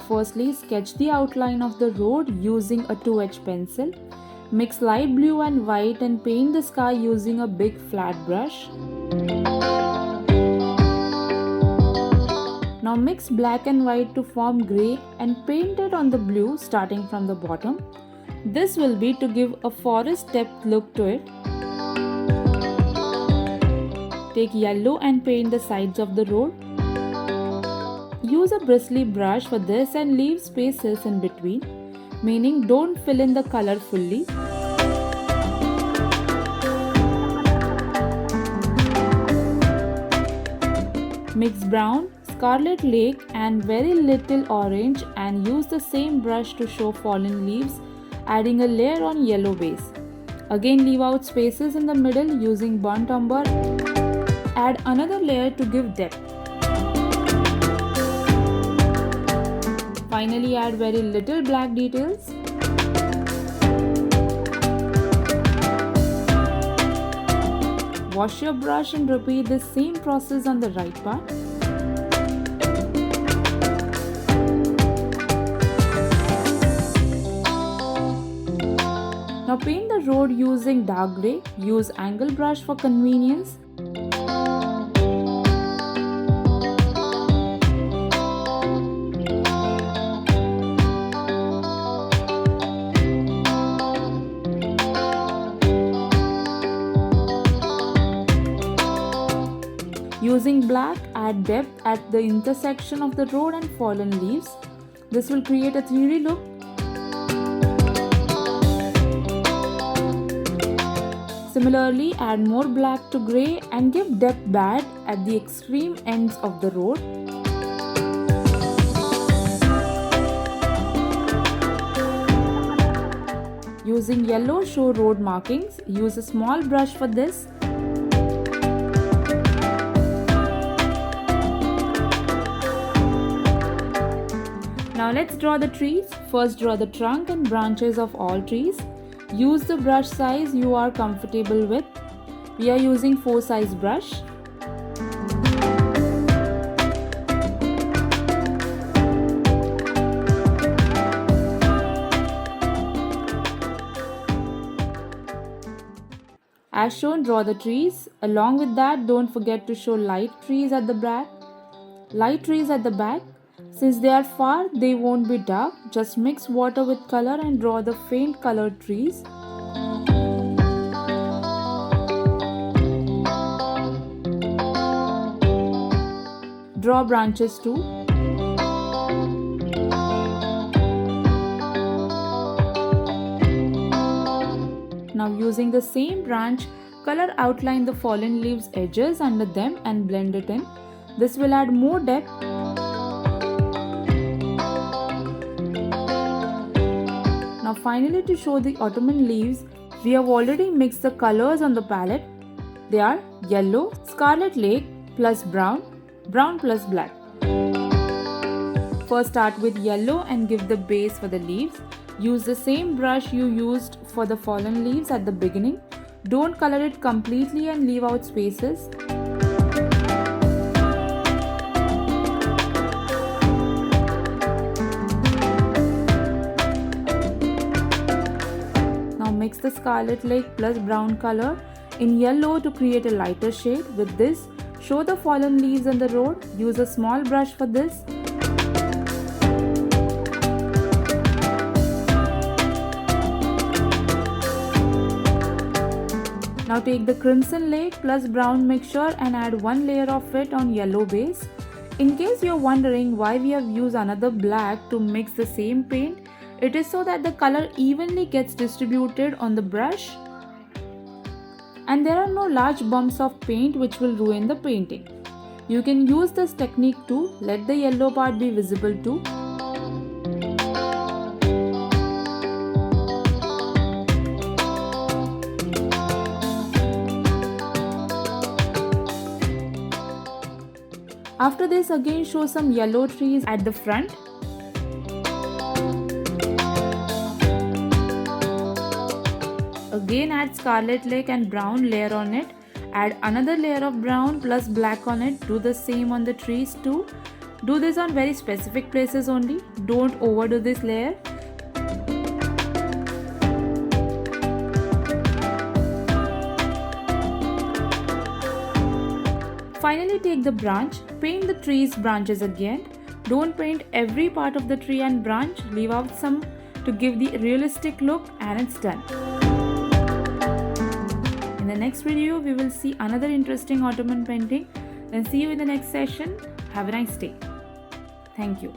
firstly, sketch the outline of the road using a 2H pencil. Mix light blue and white and paint the sky using a big flat brush. Now mix black and white to form grey and paint it on the blue starting from the bottom. This will be to give a forest depth look to it. Take yellow and paint the sides of the road. Use a bristly brush for this and leave spaces in between, meaning don't fill in the color fully. Mix brown, scarlet lake and very little orange and use the same brush to show fallen leaves, adding a layer on yellow base. Again leave out spaces in the middle using burnt umber. Add another layer to give depth. Finally add very little black details. Wash your brush and repeat the same process on the right part. Now paint the road using dark grey. Use angle brush for convenience. Using black, add depth at the intersection of the road and fallen leaves. This will create a 3D look. Similarly, add more black to grey and give depth bad at the extreme ends of the road. Using yellow, show road markings. Use a small brush for this. Now let's draw the trees. First draw the trunk and branches of all trees. Use the brush size you are comfortable with. We are using 4 size brush. As shown, draw the trees. Along with that, don't forget to show light trees at the back. Light trees at the back. Since they are far, they won't be dark. Just mix water with color and draw the faint colored trees. Draw branches too. Now using the same branch, color outline the fallen leaves edges under them and blend it in. This will add more depth. Now finally, to show the autumn leaves, we have already mixed the colors on the palette. They are yellow, scarlet lake plus brown, brown plus black. First start with yellow and give the base for the leaves. Use the same brush you used for the fallen leaves at the beginning. Don't color it completely and leave out spaces. Mix the scarlet lake plus brown color in yellow to create a lighter shade. With this, show the fallen leaves on the road. Use a small brush for this. Now take the crimson lake plus brown mixture and add 1 layer of it on yellow base. In case you're wondering why we have used another black to mix the same paint, it is so that the color evenly gets distributed on the brush and there are no large bumps of paint which will ruin the painting. You can use this technique to let the yellow part be visible too. After this, again show some yellow trees at the front. Again add scarlet lake and brown layer on it. Add another layer of brown plus black on it. Do the same on the trees too. Do this on very specific places only. Don't overdo this layer. Finally, take the branch, paint the tree's branches again. Don't paint every part of the tree and branch, leave out some to give the realistic look, and it's done. In the next video, we will see another interesting ottoman painting. Then see you in the next session. Have a nice day. Thank you.